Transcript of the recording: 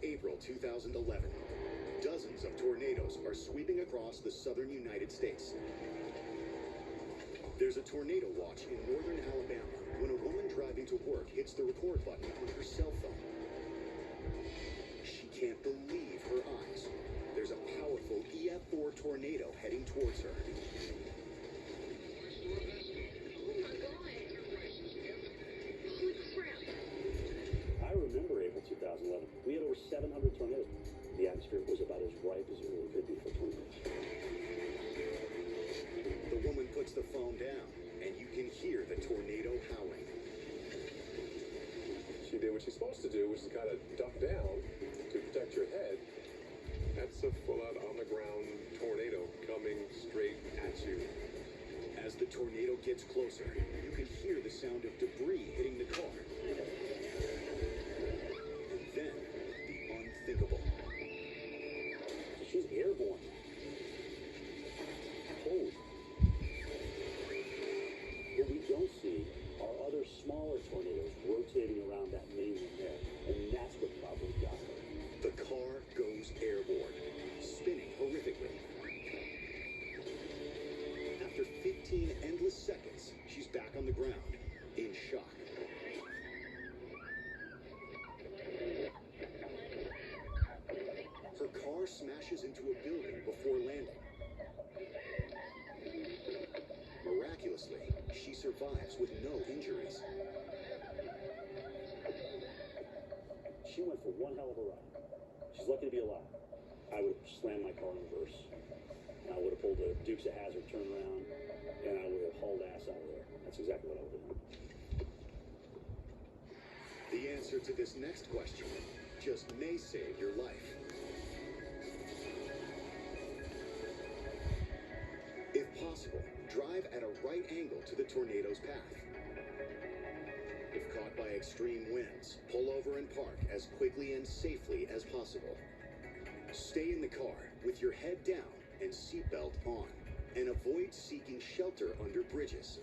April 2011. Dozens of tornadoes are sweeping across the southern United States. There's a tornado watch in northern Alabama when a woman driving to work hits the record button on her cell phone. She can't believe her eyes. There's a powerful EF4 tornado heading towards her. I remember April 2011. We had over 700 tornadoes. The atmosphere was about as ripe as it really could be for tornadoes. The woman puts the phone down, and you can hear the tornado howling. She did what she's supposed to do, which is kind of duck down to protect your head. That's a full-out on-the-ground tornado coming straight at you. As the tornado gets closer, you can hear the sound of debris hitting the car. And then, the unthinkable. She's airborne. Holy. What we don't see are other smaller tornadoes rotating around that main one there. And that's what probably got her. The car goes airborne, spinning horrifically. After 15 endless seconds, she's back on the ground, in shock. Her car smashes into a building before landing. Miraculously, she survives with no injuries. She went for one hell of a ride. She's lucky to be alive. I would have slammed my car in reverse. And I would have pulled the Dukes of Hazzard turnaround, and I would have hauled ass out of there. That's exactly what I would have done. The answer to this next question just may save your life. If possible, drive at a right angle to the tornado's path. If caught by extreme winds, pull over and park as quickly and safely as possible. Stay in the car with your head down and seatbelt on, and avoid seeking shelter under bridges.